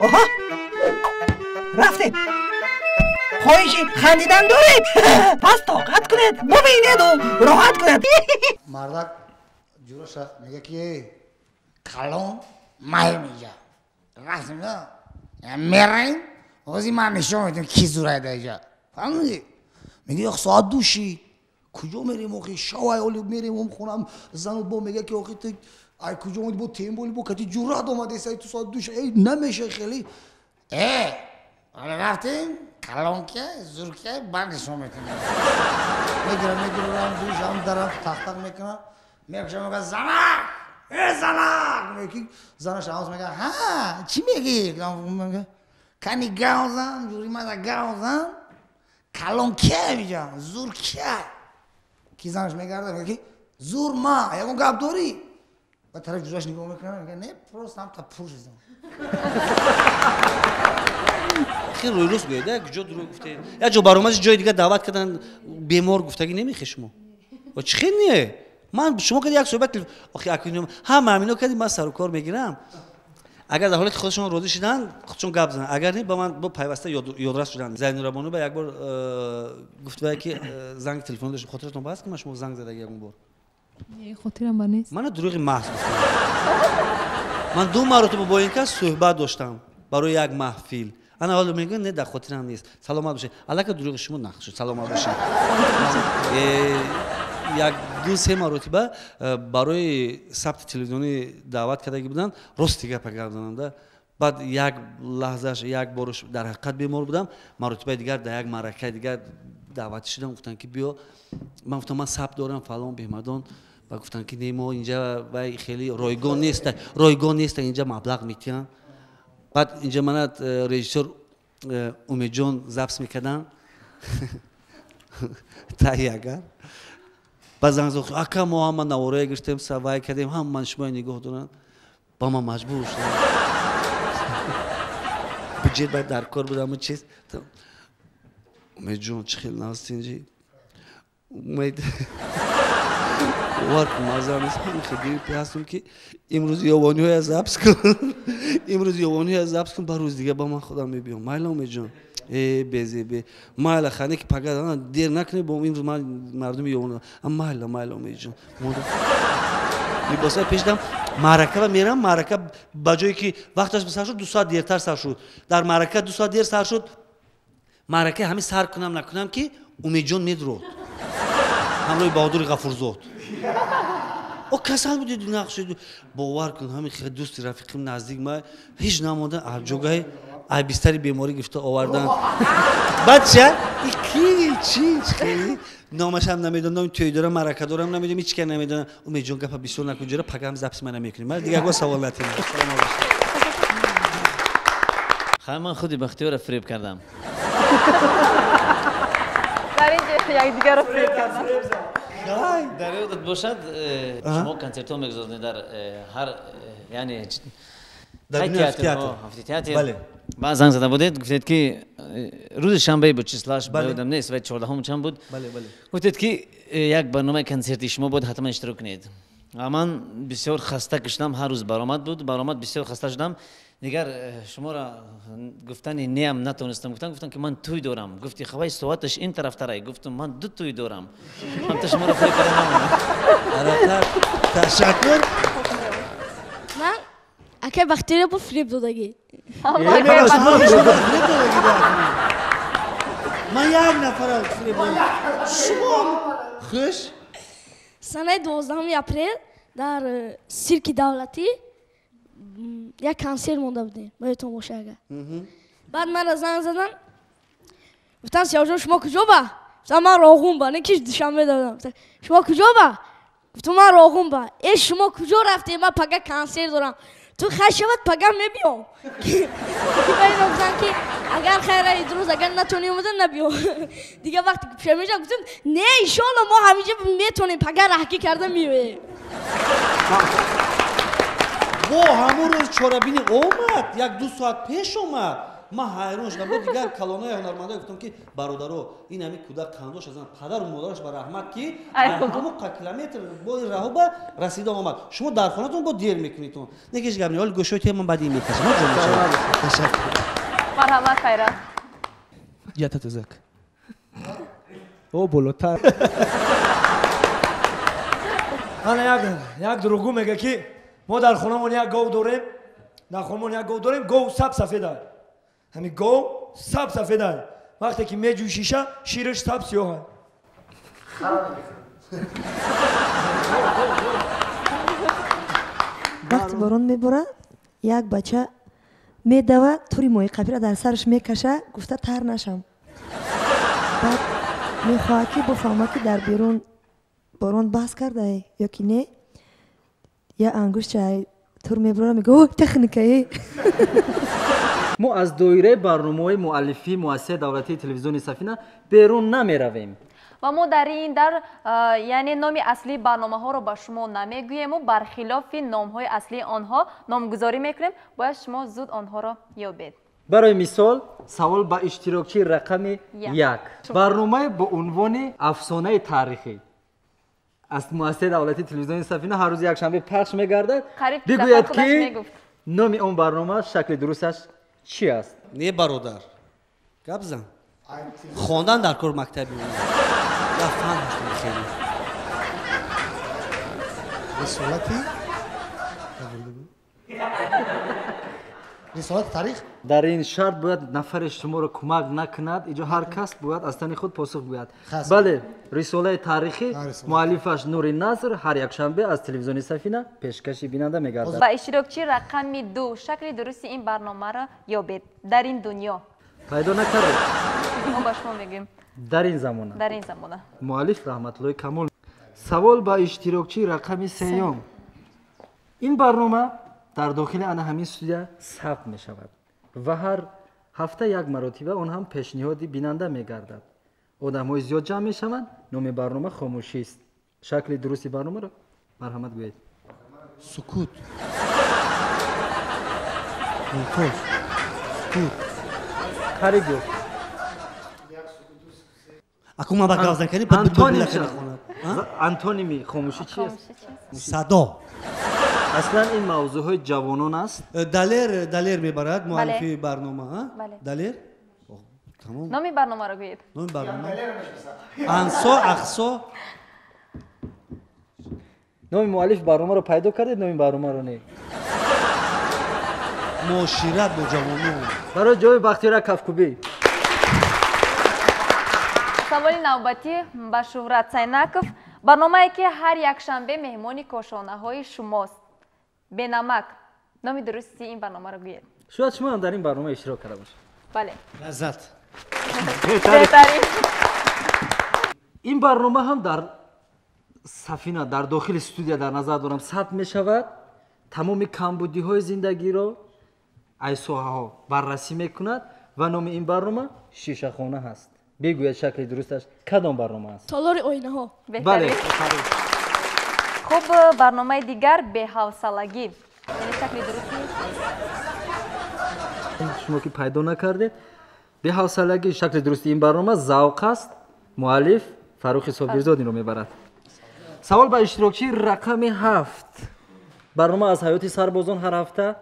آها رفتیم خواهیشی خندیدن دارید پس طاقت کنید ببینید و راحت کنید مردک جورش میگه که کلون ماه میگه رفتیم نه میریم واسه من نشون میدیم کی زورای دیگه فهمیدی میگه یک ساعت دوشی کجا میریم آخه شوای اولی میریم خونم زنو با میگه که آخه تو ای کجا اومدی با تیم بولی با کتی جورات اومدی سای تو ساعت دوش ای نمیشه خیلی حالا رفتیم کلون که زور که بعد نشون میدیم میگیرم دوش هم درم تختق میکنم میگه زنک میگه زنش آواز میگه ها چی میگی میگه کنی گاوزن جوری ماذا گاوزن کلون که میگه زور که کی زنش میگرده میگه زور ما یکون گپ داری و طرف جورش نگاه میکنه میگه نه پروستم تا پروشیزم خیلی روی روز گویده کجا دروغ گفته یا جو برامج جای دیگه دعوت کردن بیمار گفتگی نمیخه شما و چی خیلیه من شما که یک صحبت آخه اکنون هم همینو کردیم من سر و کار میگیرم اگر در حالت خودشون راضی شدن خودشون گپ زدن اگر نه با من با پیوسته یادرس شدن زینور بانو به یک بار گفت که زنگ تلفن داشت خاطرتون باشه که من شما زنگ زده یک بار خاطرم نیست من دروغ محض گفتم من 2 مرتبه با این کس صحبت داشتم برای یک محفل انا حالا میگم نه در خاطرم نیست سلامت باشید الکی دروغ شما نخشید سلامت باشید یک 2-3 مرتبه برای ثبت تلویزیونی دعوت کرده بودن راست دیگه پگرداننده بعد یک لحظهش یک بارش در حقیقت بیمار بودم مرتبه دیگر در یک معرکه دیگر دعوت شدم گفتن که بیا من گفتم من ثبت دارم فلان بهمدان و گفتن که نه ما اینجا وای خیلی رایگان نیست اینجا مبلغ میتین بعد اینجا من رژیسور امید جان ضبط میکردن تاییگر بعضی زخم اکا ما هم نواره گرفتیم سوای کردیم هم من شما نگاه دارن با ما مجبور شدم بجید باید در کار بودم چیز امید جون چه خیلی ناستینجی امید وقت مازه نیست هم خیلی پیاستم که امروز یوانی های ضبط کن امروز یوانی های ضبط کن بر روز دیگه با من خودم میبیام مایلا امید جون بزی مایلا خانه که پگرد دیر نکنه با امروز من مردم یوانی اما مایلا امید جون لباسای پیشدم معرکه و میرم معرکه بجایی که وقتش بسر شد 2 ساعت دیرتر سر شد در معرکه 2 ساعت دیر سر شد معرکه همین سر کنم نکنم که امید جان میدرود همراه بهادر غفورزاد او کسان بودید نقش باور کن همین خیلی دوستی رفیقم نزدیک ما هیچ نمونده هر جگه ای بیستری بیماری گرفته آوردن بعد چه چی خیلی نامش هم نمیدونم توی دارم معرکه دارم نمیدونم هیچ کی نمیدونم امید جان گپ بیسور نکنجوره پگم زبط من نمیکنیم من دیگه سوال نتونم خواهم من خودی بختیار فریب کردم در اینجا یک دیگر رو فریب کردم در یادت باشد شما کنسرت ها میگذارید در هر یعنی در تئاتر بله بعد زنگ زده بودید گفتید که روز شنبه بود چیزلاش بودم نیست و 14 چند بود بله گفتید که یک برنامه کنسرتی شما بود حتما اشتراک کنید من بسیار خسته کشیدم هر روز برآمد بسیار خسته شدم دیگر شما را گفتن نیم نتونستم گفتن که من توی دارم گفتی خوای صحبتش این طرف تره گفتم من 2 توی دارم من تا شما را فکر کردم تشکر من اگه بختیاری بود فریب دادگی من یک نفر فریب دادم شما خوش سنه 12 اپریل در سیرک دولتی یک کنسرت مونده بودیم برای تماشاگر بعد من زنگ زدن گفتن سیاوش شما کجا با گفتم من راغون با نکیش دوشنبه دادم شما کجا با گفتم من راغون با شما کجا رفتی من پگه کنسرت دارم تو خشبت پگم میبیام که گفتن که اگر خیره روز اگر نتونی اومدن نبیام دیگه وقتی پیش میجا گفتم نه ایشالله ما همیشه میتونیم پگه رحکی کرده میوه همون روز چرابینی اومد 1-2 ساعت پیش اومد من حیران شدم. بعد دیگر کلانای هنرمندا گفتم که برادرو این همین کودک قنداش از پدر و مادرش به رحمت که همون کیلومتر با راهو با رسیده آمد. شما در خونتون با دیر میکنید. نکش گبنی حال گوشوتی من بعد این میکشم. تشکر. مرحمت خیرات. جات تزک. او بالاتر. من یک دروغگو میگه که ما در خونمون یک گاو داریم. در خونمون یک گاو داریم. گاو سفید است. همین گاو سفید است. وقتی که میجوی شیشه شیرش سیاه است. وقتی بارون میباره یک بچه میدوه توری موی قبیره در سرش میکشه گفته تر نشم. بعد میخواه که بفهمه که در بیرون بارون بحث کرده یا که نه یا انگوش چه تور میبره میگه اوه تخنیکه. ما از دایره برنامه‌های مؤلفی مؤسسه دولتی تلویزیون سفینه بیرون نمیرویم و ما در این یعنی نام اصلی برنامه ها رو به شما نمیگوییم و برخلاف نام های اصلی آنها نامگذاری میکنیم. باید شما زود آنها را یابید. برای مثال سوال با اشتراکی رقم 1 برنامه با عنوان افسانه تاریخی از مؤسسه دولتی تلویزیون سفینه هر روز یک شنبه پخش میگردد. بگوید که نام اون برنامه شکل درستش چی است؟ نه برادر گپ زن خواندن در کار مکتبی بود یا فهم هستم خیلی رسالت تاریخ در این شرط باید نفر شما را کمک نکند. اینجا هر کس باید از تن خود پاسخ گوید. بله رساله تاریخی مؤلفش نور نصر هر یک شنبه از تلویزیون سفینه پیشکش بیننده میگردد. با اشتراکچی رقم 2 شکل درست این برنامه را یابید. در این دنیا پیدا نکرده ما با شما میگیم در این زمانه مؤلف رحمت الله کمال. سوال با اشتراکچی رقم 3 این برنامه در داخل آن همین استودیو ثبت می شود و هر هفته یک مرتبه آن هم پیشنهادی بیننده می گردد. آدم‌های زیاد جمع می شوند. نام برنامه خاموشی است. شکل درستی برنامه را مرحمت گویید. سکوت. خری گفت. اکوما با گازن کنی انتونیمی خاموشی چی است؟ صدا. اصلا این موضوع های جوانان است. دلیر میبرد مؤلفی برنامه. دلیر نام برنامه را گویید. نام برنامه انسا اخسا. نام مؤلف برنامه رو پیدا کردید. نام برنامه رو نه. معاشرت با جوانان برای جای بختیار کفکوبی. سوال نوبتی با شهرت سینکوف. برنامه‌ای که هر یک شنبه مهمانی کاشانه های شماست. به نمک. نام درستی این برنامه را گویید. شاید شما هم در این برنامه اشتراک کرده باشید. بله. لذت. بهترین. این برنامه هم در سفینه در داخل استودیو در نظر دارم ثبت می شود. تمام کمبودی های زندگی را از ساحه‌ها بررسی میکند و نام این برنامه شیشه خانه هست. بگوید شکل درستش کدام برنامه است؟ تالار آینه ها. بله. خب برنامه دیگر به حوصلگی. یعنی شکل درستی شما که پیدا نکرده به حوصلگی شکل درستی این برنامه ذوق است. مؤلف فروخ صابرزاد این رو میبرد. سوال با اشتراکی رقم 7 برنامه از حیات سربازان هر هفته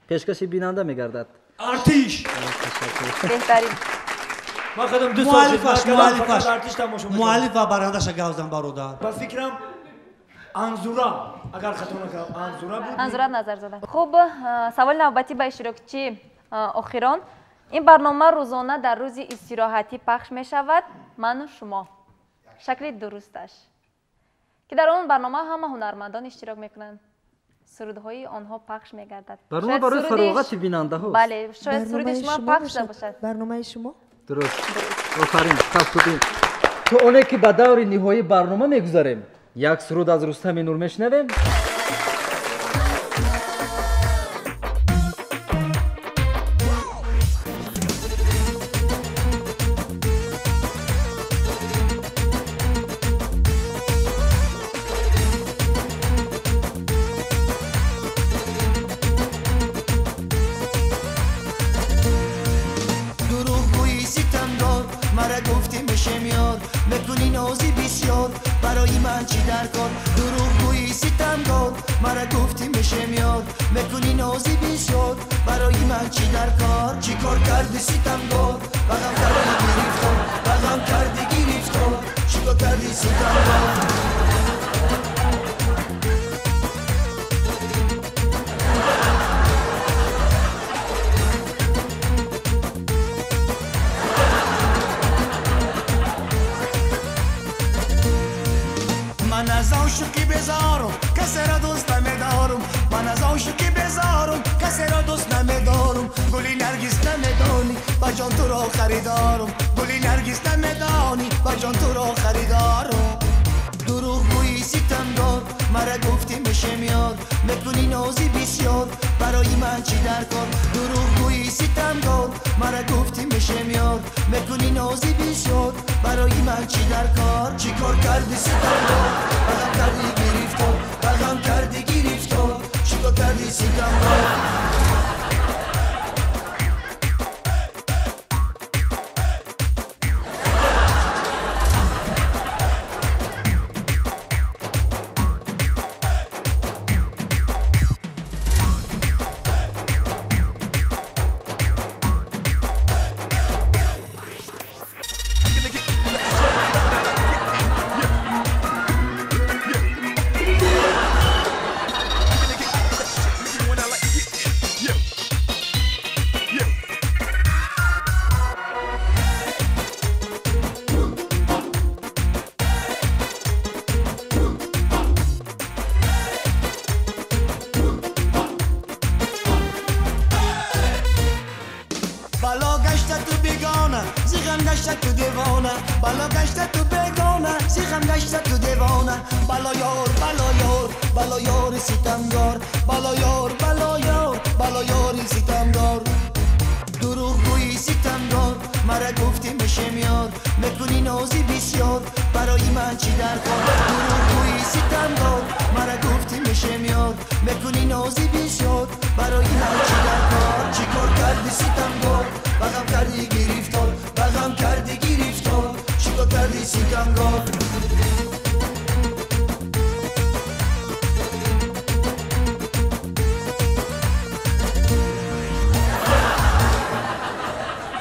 پیشکش بیننده میگردد. ارتش. بهترین. ما خودم 2 سال مؤلف و برندش گاوزن برادر. با فکرم انزورا اگر خطا نکنم انزورا بود. انزورا نظر زدن. خب سوال نوبتی با اشتراکچی اخیران. این برنامه روزانه در روز استراحتی پخش می شود. من و شما شکل درستش که در اون برنامه همه هنرمندان اشتراک میکنند. سرودهای آنها پخش میگردد. برنامه برای فراغت بیننده هاست. بله شاید سرود شما پخش باشد. برنامه شما درست. آفرین. تشکر. تو اونه که به دور نهایی برنامه میگذاریم یک سرود از رستم نور میشنویم. من چی در کار دروغ گویی ستمگار مرا گفتی میشه میاد میکنی نازی بیشاد برای من چی در کار چی کار کردی ستمگار بغم کردی گرفتار بغم کردی گرفتار چی کار کردی ستمگار من از عاشقی بزارم کسی را دوست نمیدارم من از عاشقی بزارم کسی را دوست نمیدارم گلی نرگس نمیدانی با جان تو را خریدارم گلی نرگس نمیدانی با جان تو را خریدارم دروغ گویی ستمگار مرا گفتی میشه میاد میکنی نازی بسیار برای من چی در کار دروغ گویی ستمگار مرا گفتی میشه میاد میکنی نازی بسیار برای من چی در کار چی کار کردی ستمگار بغم کردی گرفتار بغم کردی گرفتار چی کار کردی ستمگار بالا گشته تو بیگانه زیغم گشته تو دیوانه بالا گشته تو بیگانه زیغم گشته تو دیوانه بالا یار بالا یار بالا یار ستمگار بالا یار بالا یار بالا یار ستمگار دروغ گویی ستمگار مرا گفتی میشه میاد میکنی نازی بسیار برای من چی در کار دروغ گویی ستمگار مرا گفتی میشه میاد میکنی نازی بسیار